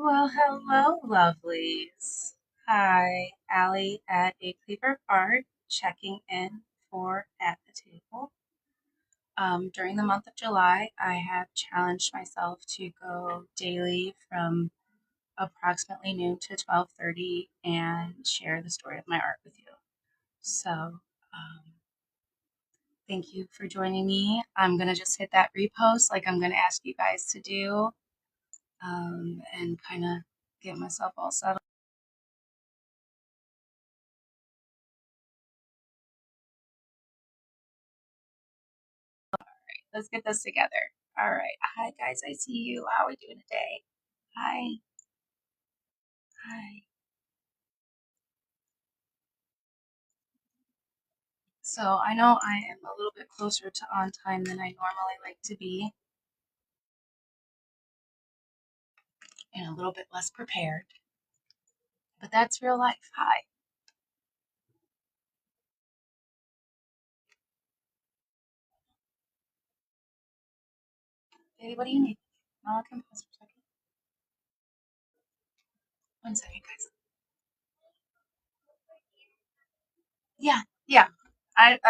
Well, hello, lovelies. Hi, Allie at ACleaverArt, checking in for At the Table. During the month of July, I have challenged myself to go daily from approximately noon to 12:30 and share the story of my art with you. So, thank you for joining me. I'm gonna just hit that repost like I'm gonna ask you guys to do, and kind of get myself all settled. Let's get this together. All right. Hi, guys. I see you. How are we doing today? Hi. Hi. So I know I am a little bit closer to on time than I normally like to be and a little bit less prepared, but that's real life. Hi. Baby, what do you need? I'll come pause for a second. 1 second, guys. Yeah, yeah.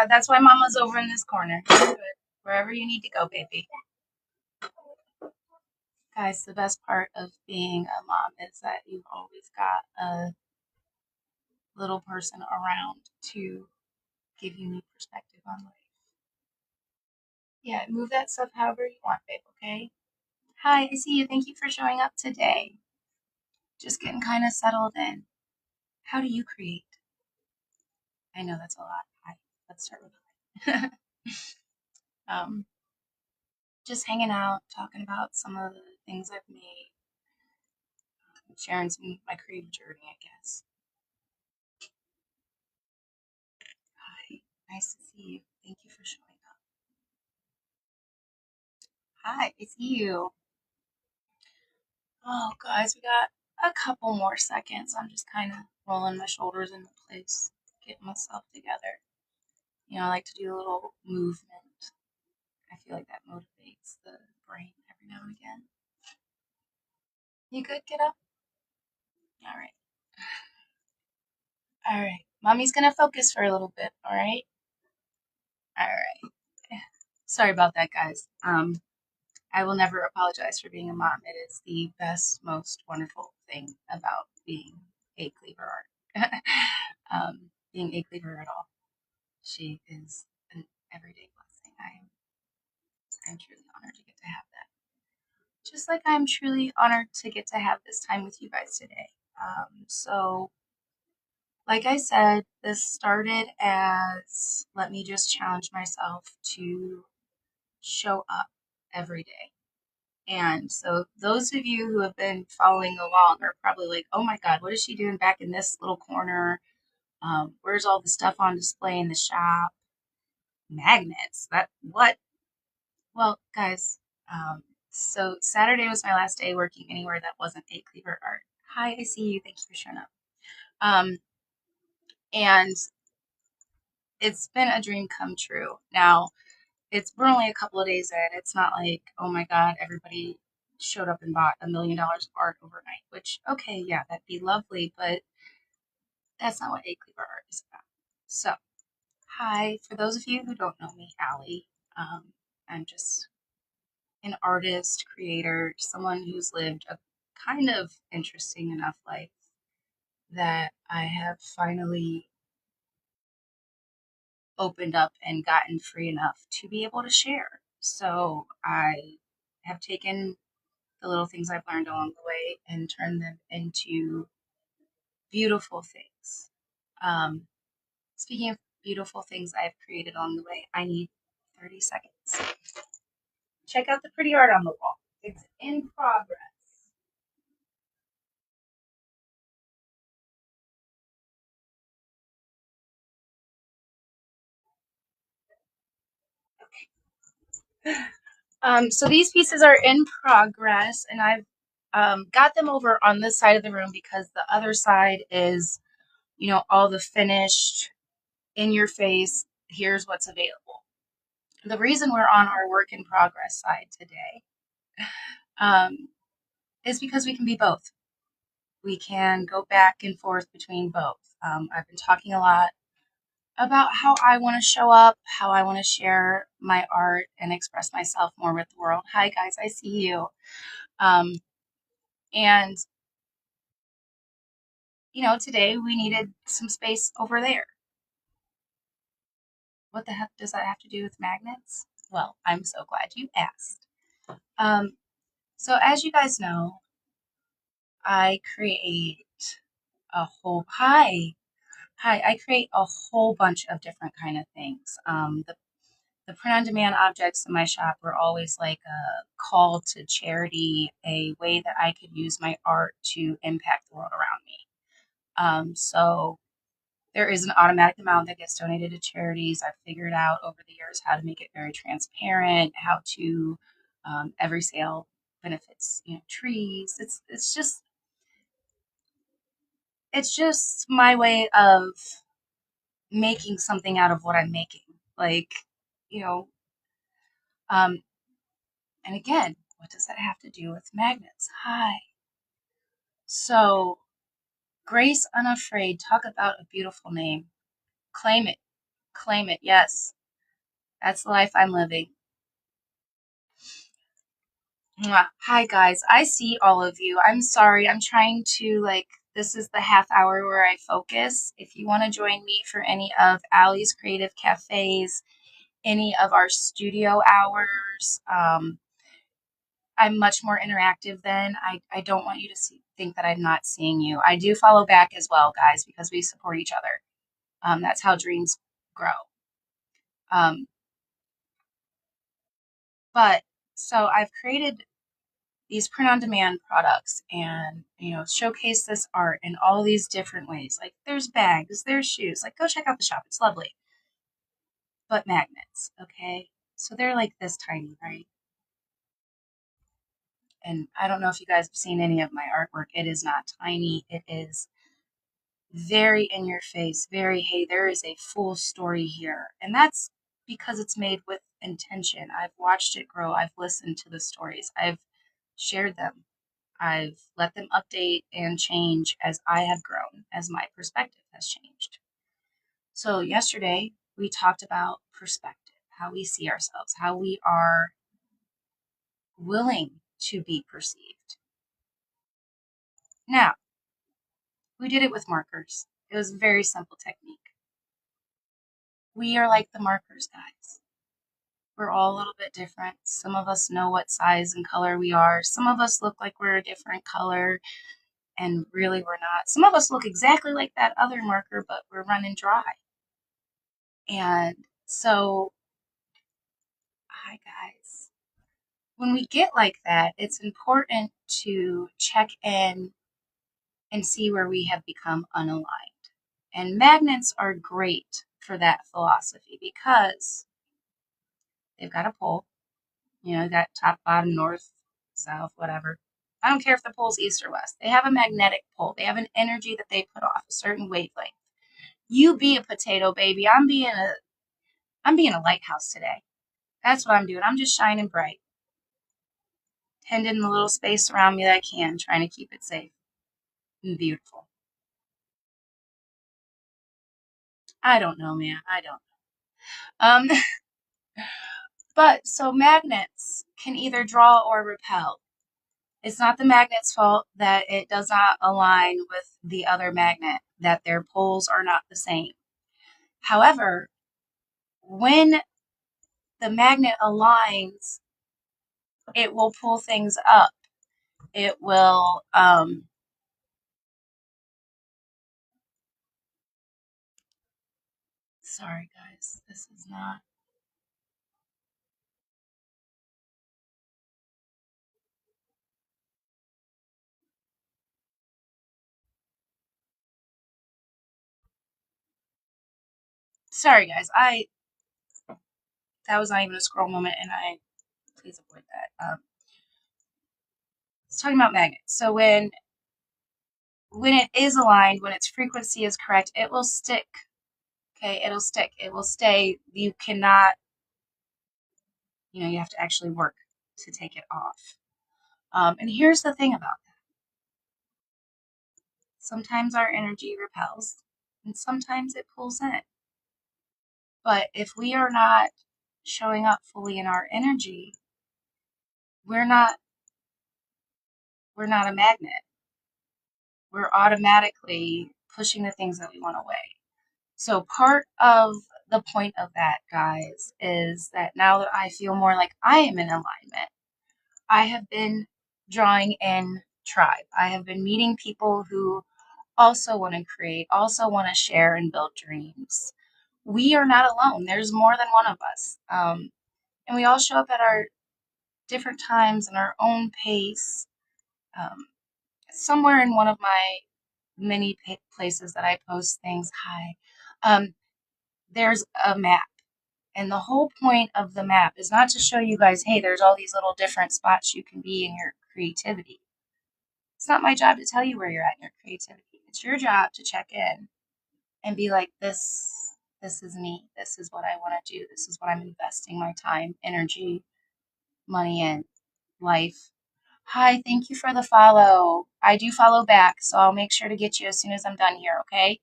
That's why Mama's over in this corner. Good. Wherever you need to go, baby. Guys, the best part of being a mom is that you've always got a little person around to give you new perspective on life. Yeah, move that stuff however you want, babe, okay? Hi, I see you. Thank you for showing up today. Just getting kind of settled in. How do you create? I know that's a lot. Hi, let's start with hi. um, just hanging out, talking about some of the things I've made, sharing some of my creative journey, I guess. Hi, nice to see you. Thank you for showing up. Hi, I see you. Oh, guys, we got a couple more seconds. I'm just kind of rolling my shoulders into place, getting myself together. I like to do a little movement. I feel like that motivates the brain every now and again. You good? Get up. All right. All right. Mommy's gonna focus for a little bit. All right. All right. Sorry about that, guys. I will never apologize for being a mom. It is the best, most wonderful thing about being a cleaver art. Being a cleaver at all. She is an everyday blessing. I'm truly honored to get to have that. Just like I'm truly honored to get to have this time with you guys today. So, like I said, this started as let me just challenge myself to show up every day. And so, those of you who have been following along are probably like, oh my God, what is she doing back in this little corner? Where's all the stuff on display in the shop? Magnets. That what? Well, guys, so Saturday was my last day working anywhere that wasn't a Cleaver Art. Hi, I see you. Thank you for showing up. Um, and it's been a dream come true. Now, we're only a couple of days in. It's not like, oh my God, everybody showed up and bought $1 million of art overnight, which, okay, yeah, that'd be lovely, but that's not what a Cleaver Art is about. So, hi, for those of you who don't know me, Allie, I'm just an artist, creator, someone who's lived a kind of interesting enough life that I have finally opened up and gotten free enough to be able to share. So I have taken the little things I've learned along the way and turned them into beautiful things. Um, Speaking of beautiful things I've created along the way, I need 30 seconds. Check out the pretty art on the wall. It's in progress. So these pieces are in progress, and I've got them over on this side of the room because the other side is, all the finished, in your face, here's what's available. The reason we're on our work in progress side today is because we can be both. we can go back and forth between both. I've been talking a lot about how I want to show up, how I want to share my art and express myself more with the world. Hi, guys, I see you. Um, and, today we needed some space over there. What the heck does that have to do with magnets? Well, I'm so glad you asked. Um, so, as you guys know, I create a whole, hi, I create a whole bunch of different kind of things. The print-on-demand objects in my shop were always like a call to charity, a way that I could use my art to impact the world around me. So there is an automatic amount that gets donated to charities. I've figured out over the years how to make it very transparent, how to every sale benefits trees. It's just my way of making something out of what I'm making. Like, you know, um, and again, what does that have to do with magnets? Hi. So, Grace Unafraid, talk about a beautiful name. Claim it. Claim it. Yes. That's the life I'm living. Mwah. Hi, guys. I see all of you. I'm sorry. I'm trying to, this is the half hour where I focus. If you want to join me for any of Allie's Creative Cafes, any of our studio hours, I'm much more interactive then. I don't want you to think that I'm not seeing you. I do follow back as well, guys, because we support each other. That's how dreams grow. Um, but so I've created these print-on-demand products and, showcase this art in all these different ways. Like there's bags, there's shoes. Like go check out the shop. It's lovely. But magnets, okay? So they're like this tiny, right? And I don't know if you guys have seen any of my artwork. It is not tiny. It is very in your face, very, hey, there is a full story here. And that's because it's made with intention. I've watched it grow. I've listened to the stories. I've shared them. I've let them update and change as I have grown, as my perspective has changed. So, yesterday we talked about perspective, how we see ourselves, how we are willing to be perceived. Now, we did it with markers. It was a very simple technique. We are like the markers, guys. We're all a little bit different. Some of us know what size and color we are. Some of us look like we're a different color, and really we're not. Some of us look exactly like that other marker, but we're running dry. And so, hi guys. When we get like that, it's important to check in and see where we have become unaligned. And magnets are great for that philosophy because they've got a pole. You got top, bottom, north, south, whatever. I don't care if the pole's east or west. They have a magnetic pole. They have an energy that they put off, a certain wavelength. You be a potato, baby. I'm being a lighthouse today. That's what I'm doing. I'm just shining bright. Tending the little space around me that I can, trying to keep it safe and beautiful. I don't know, man. I don't know. But so magnets can either draw or repel. It's not the magnet's fault that it does not align with the other magnet, that their poles are not the same. However, when the magnet aligns, it will pull things up. It will, sorry guys, this is not, sorry guys, that was not even a scroll moment and please avoid that. It's talking about magnets. So when it is aligned, when its frequency is correct, it will stick. Okay, it'll stick. It will stay. You cannot, you have to actually work to take it off. And here's the thing about that. Sometimes our energy repels, and sometimes it pulls in. But if we are not showing up fully in our energy, we're not we're not a magnet. We're automatically pushing the things that we want away. So part of the point of that, guys, is that now that I feel more like I am in alignment, I have been drawing in tribe. I have been meeting people who also want to create, also want to share and build dreams. We are not alone. There's more than one of us. And we all show up at our different times in our own pace. Um, Somewhere in one of my many places that I post things, there's a map. And the whole point of the map is not to show you guys, hey, there's all these little different spots you can be in your creativity. It's not my job to tell you where you're at in your creativity. It's your job to check in and be like, this is me. This is what I want to do. This is what I'm investing my time, energy, money in, life. Hi, thank you for the follow. I do follow back, so I'll make sure to get you as soon as I'm done here, okay?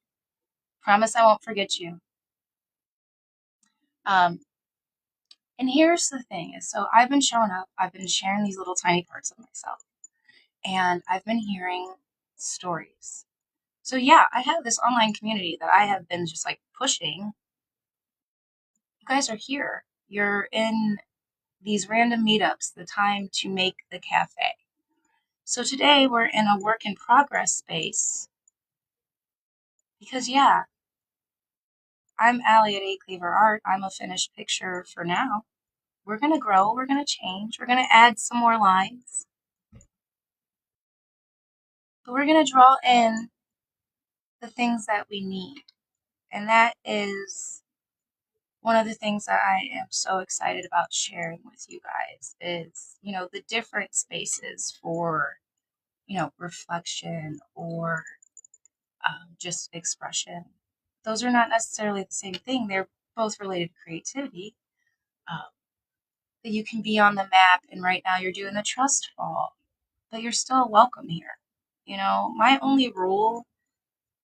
Promise I won't forget you. Um, and here's the thing is, so I've been showing up, I've been sharing these little tiny parts of myself, and I've been hearing stories. So yeah, I have this online community that I have been just like pushing. You guys are here. You're in these random meetups, the time to make the cafe. So today we're in a work in progress space because yeah, I'm Allie at ACleaverArt. I'm a finished picture for now. We're going to grow, we're going to change, we're going to add some more lines. But we're going to draw in the things that we need. And that is one of the things that I am so excited about sharing with you guys is, the different spaces for, reflection or just expression. Those are not necessarily the same thing. They're both related to creativity. Um, but you can be on the map, and right now you're doing the trust fall, but you're still welcome here. My only rule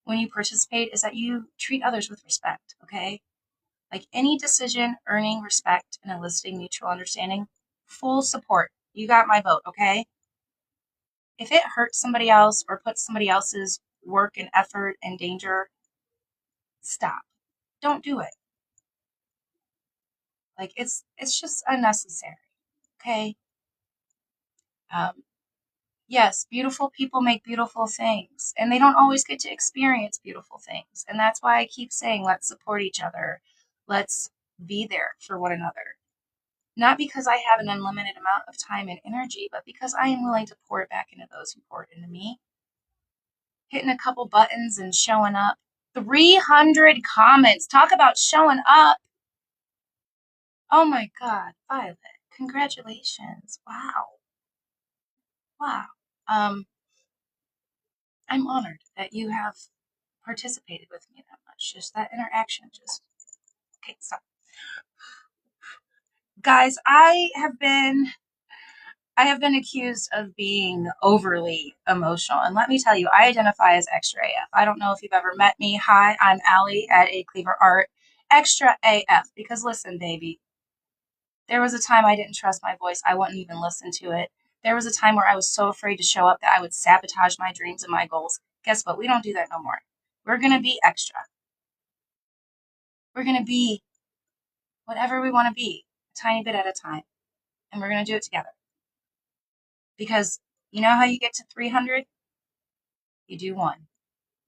when you participate is that you treat others with respect, okay? Like any decision, earning respect and eliciting mutual understanding, full support. You got my vote, okay? If it hurts somebody else or puts somebody else's work and effort in danger, stop. Don't do it. Like it's just unnecessary, okay? Um, yes, beautiful people make beautiful things, and they don't always get to experience beautiful things. And that's why I keep saying, let's support each other. Let's be there for one another. Not because I have an unlimited amount of time and energy, but because I am willing to pour it back into those who pour it into me. Hitting a couple buttons and showing up. 300 comments. Talk about showing up. Oh my God, Violet. Congratulations. Wow. Wow. I'm honored that you have participated with me that much. Just that interaction okay, so guys, I have been accused of being overly emotional. And let me tell you, I identify as extra AF. I don't know if you've ever met me. Hi, I'm Allie at ACleaverArt. Extra AF. Because listen, baby, there was a time I didn't trust my voice. I wouldn't even listen to it. There was a time where I was so afraid to show up that I would sabotage my dreams and my goals. Guess what? We don't do that no more. We're going to be extra. We're going to be whatever we want to be, a tiny bit at a time. And we're going to do it together. Because you know how you get to 300? You do one,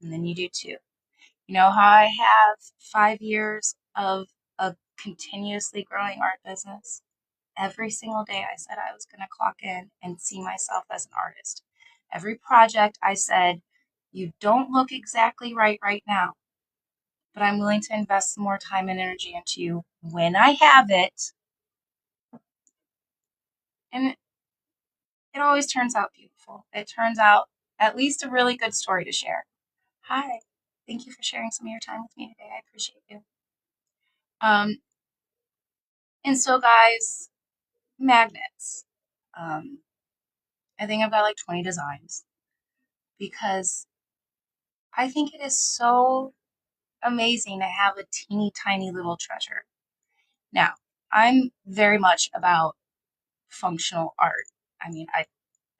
and then you do two. You know how I have 5 years of a continuously growing art business? Every single day I said I was going to clock in and see myself as an artist. Every project I said, you don't look exactly right now, but I'm willing to invest some more time and energy into you when I have it. And it always turns out beautiful. It turns out at least a really good story to share. Hi, thank you for sharing some of your time with me today. I appreciate you. Um, and so guys, magnets. I think I've got like 20 designs because I think it is so amazing to have a teeny tiny little treasure. Now, I'm very much about functional art. I mean,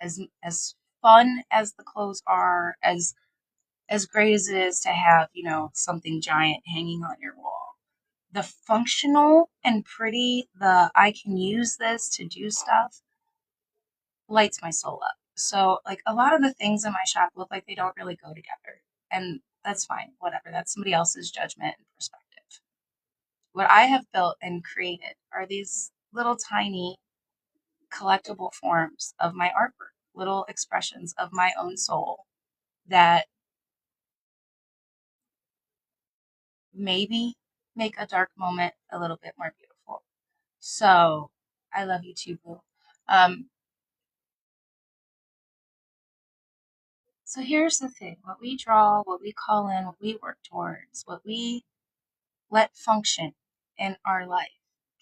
as fun as the clothes are, as great as it is to have, something giant hanging on your wall. The functional and pretty, the I can use this to do stuff lights my soul up. So, like, a lot of the things in my shop look like they don't really go together. And that's fine, whatever. That's somebody else's judgment and perspective. What I have built and created are these little tiny collectible forms of my artwork, little expressions of my own soul that maybe make a dark moment a little bit more beautiful. So I love you too, Boo. Um, so here's the thing: what we draw, what we call in, what we work towards, what we let function in our life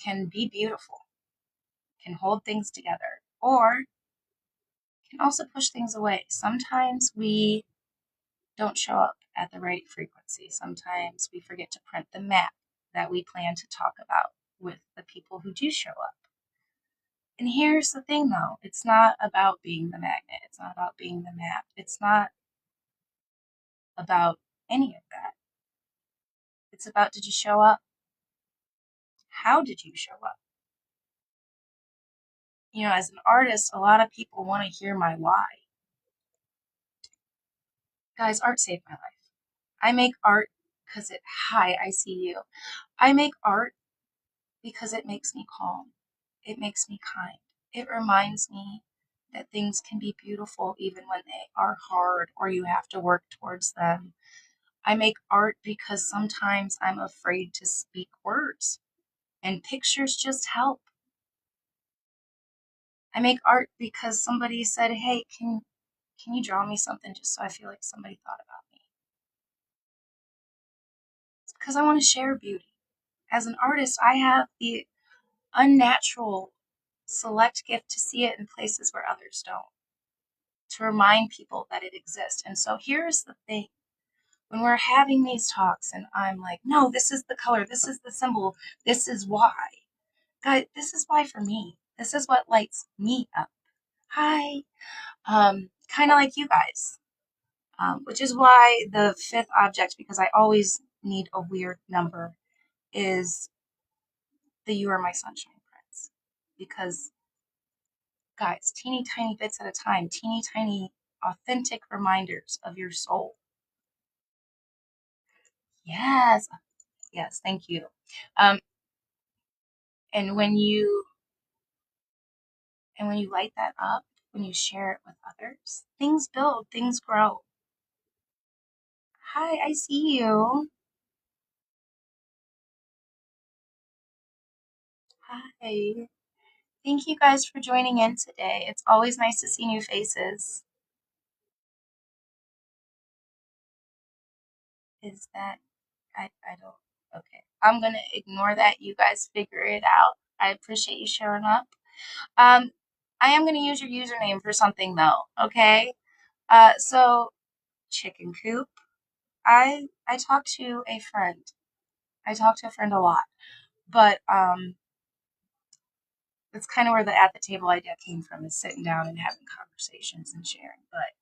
can be beautiful, can hold things together, or can also push things away. Sometimes we don't show up at the right frequency. Sometimes we forget to print the map that we plan to talk about with the people who do show up. And here's the thing though, it's not about being the magnet. It's not about being the map. It's not about any of that. It's about, did you show up? How did you show up? As an artist, a lot of people want to hear my why. Guys, art saved my life. I make art because hi, I see you. I make art because it makes me calm. It makes me kind. It reminds me that things can be beautiful even when they are hard or you have to work towards them. I make art because sometimes I'm afraid to speak words and pictures just help. I make art because somebody said, "Hey, can you draw me something just so I feel like somebody thought about me?" It's because I want to share beauty. As an artist, I have the unnatural select gift to see it in places where others don't, to remind people that it exists. And so here's the thing. When we're having these talks and I'm like, no, this is the color, this is the symbol, this is why. Guys, this is why for me. This is what lights me up. Hi. Kind of like you guys. Which is why the fifth object, because I always need a weird number, is the You Are My Sunshine Prince. Because, guys, teeny tiny bits at a time, teeny tiny authentic reminders of your soul. Yes, yes, thank you. Um, and when you light that up, when you share it with others, things build, things grow. Hi, I see you. Hi. Thank you guys for joining in today. It's always nice to see new faces. Is that I don't okay. I'm gonna ignore that. You guys figure it out. I appreciate you showing up. Um, I am gonna use your username for something though, okay? So chicken coop. I talked to a friend. I talk to a friend a lot, but that's kind of where the at the table idea came from, is sitting down and having conversations and sharing. But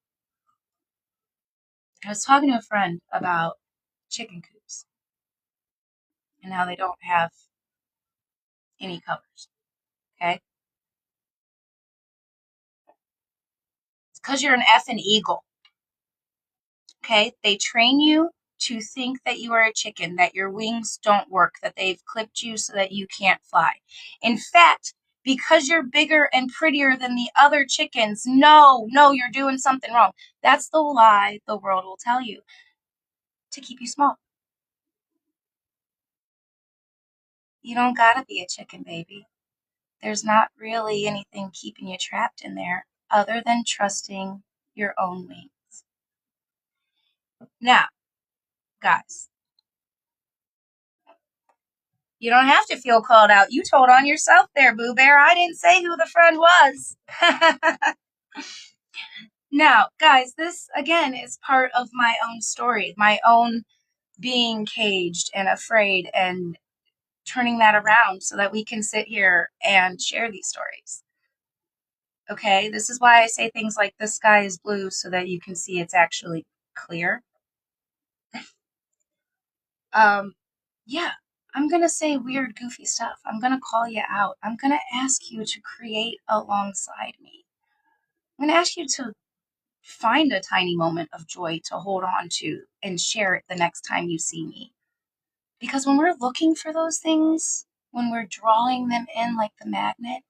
I was talking to a friend about chicken coops and how they don't have any covers. Okay, it's because you're an effing eagle. Okay, they train you to think that you are a chicken, that your wings don't work, that they've clipped you so that you can't fly. In fact, because you're bigger and prettier than the other chickens, no, you're doing something wrong. That's the lie the world will tell you to keep you small. You don't gotta be a chicken, baby. There's not really anything keeping you trapped in there other than trusting your own wings. Now, guys, you don't have to feel called out. You told on yourself there, Boo Bear. I didn't say who the friend was. Now, guys, this again is part of my own story, my own being caged and afraid and turning that around so that we can sit here and share these stories. Okay, this is why I say things like the sky is blue so that you can see it's actually clear. Yeah, I'm gonna say weird, goofy stuff. I'm gonna call you out. I'm gonna ask you to create alongside me. I'm gonna ask you to find a tiny moment of joy to hold on to and share it the next time you see me. Because when we're looking for those things, when we're drawing them in like the magnet,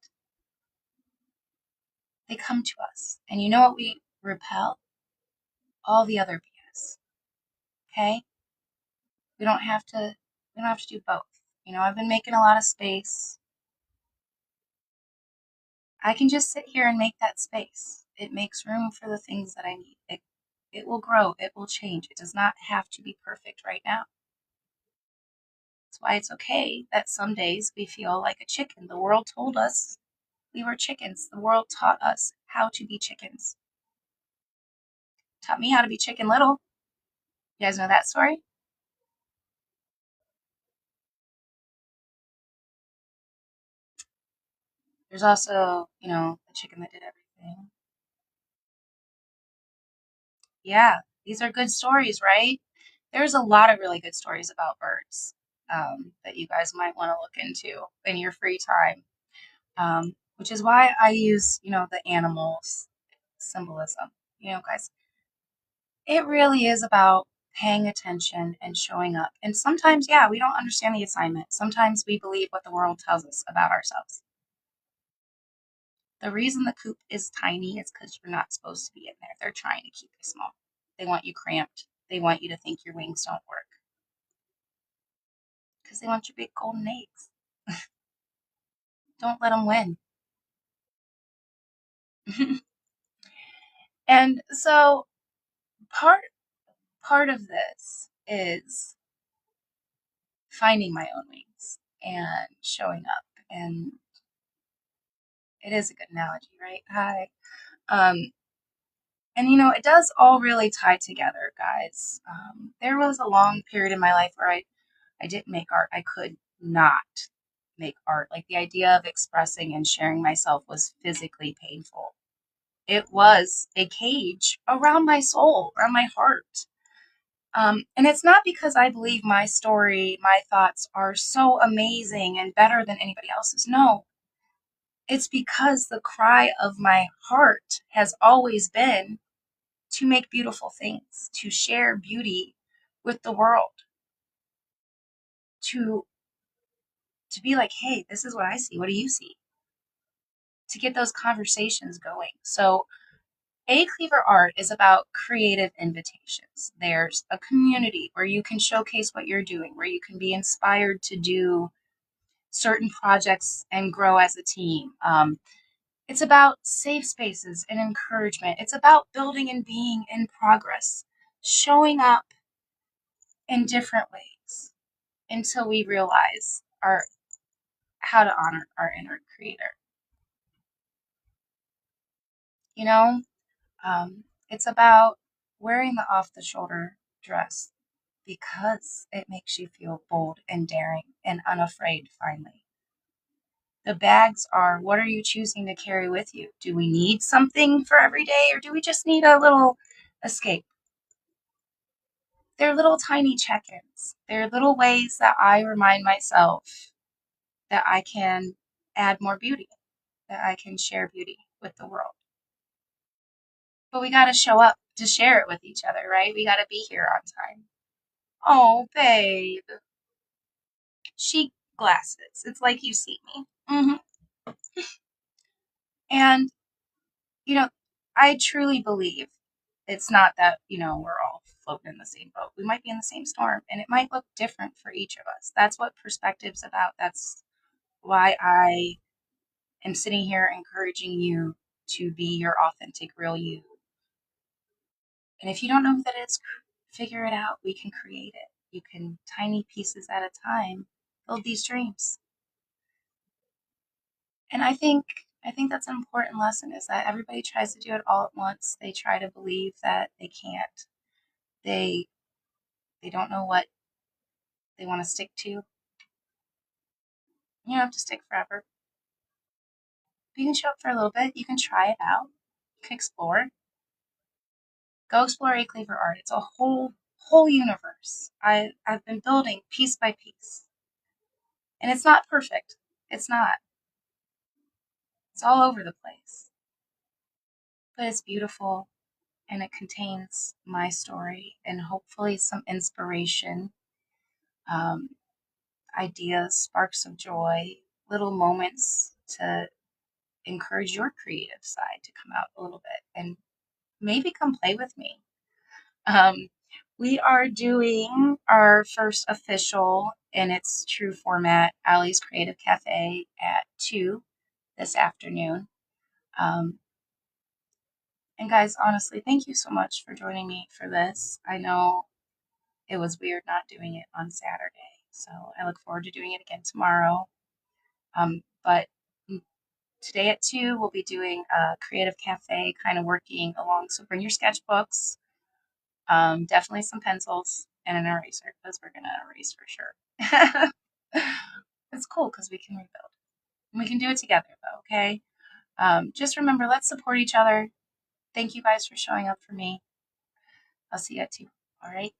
they come to us. And you know what we repel? All the other BS. Okay? We don't have to do both. I've been making a lot of space. I can just sit here and make that space. It makes room for the things that I need. It will grow, it will change. It does not have to be perfect right now. That's why it's okay that some days we feel like a chicken. The world told us we were chickens. The world taught us how to be chickens. Taught me how to be Chicken Little. You guys know that story? There's also, the chicken that did everything. Yeah, these are good stories, right? There's a lot of really good stories about birds that you guys might want to look into in your free time, which is why I use, the animals symbolism. Guys, it really is about paying attention and showing up. And sometimes, yeah, we don't understand the assignment. Sometimes we believe what the world tells us about ourselves. The reason the coop is tiny is because you're not supposed to be in there. They're trying to keep you small. They want you cramped. They want you to think your wings don't work because they want your big golden eggs. Don't let them win. And so part of this is finding my own wings and showing up. And it is a good analogy, right? Hi. Um, and it does all really tie together, guys. There was a long period in my life where I didn't make art. I could not make art. Like the idea of expressing and sharing myself was physically painful. It was a cage around my soul, around my heart. And it's not because I believe my story, my thoughts are so amazing and better than anybody else's. No, it's because the cry of my heart has always been to make beautiful things, to share beauty with the world, to be like, hey, this is what I see. What do you see? To get those conversations going. So ACleaverArt is about creative invitations. There's a community where you can showcase what you're doing, where you can be inspired to do certain projects and grow as a team. It's about safe spaces and encouragement. It's about building and being in progress, showing up in different ways until we realize how to honor our inner creator. You know, it's about wearing the off the shoulder dress because it makes you feel bold and daring and unafraid finally. The bags are, what are you choosing to carry with you? Do we need something for every day or do we just need a little escape? They're little tiny check ins. They're little ways that I remind myself that I can add more beauty, that I can share beauty with the world. But we got to show up to share it with each other, right? We got to be here on time. Oh, babe. Chic glasses. It's like you see me. And, you know, I truly believe it's not that, we're all floating in the same boat. We might be in the same storm and it might look different for each of us. That's what perspective's about. That's why I am sitting here encouraging you to be your authentic, real you. And if you don't know who that is, figure it out. We can create it. You can, tiny pieces at a time, build these dreams. And I think I think that's an important lesson is that everybody tries to do it all at once. They try to believe that they can't. They they don't know what they want to stick to. You don't have to stick forever. But you can show up for a little bit. You can try it out. You can explore. Go explore ACleaverArt. It's a whole universe. I've been building piece by piece. And it's not perfect. It's not. It's all over the place. But it's beautiful and it contains my story and hopefully some inspiration, um, ideas, sparks of joy, little moments to encourage your creative side to come out a little bit and maybe come play with me. Um, we are doing our first official in its true format, Allie's Creative Cafe at 2 this afternoon. Um, and guys, honestly, thank you so much for joining me for this. I know it was weird not doing it on Saturday, so I look forward to doing it again tomorrow. But today at 2, we'll be doing a creative cafe, kind of working along. So bring your sketchbooks, definitely some pencils, and an eraser because we're going to erase for sure. It's cool because we can rebuild. And we can do it together, though, okay? Just remember, let's support each other. Thank you guys for showing up for me. I'll see you at 2. All right?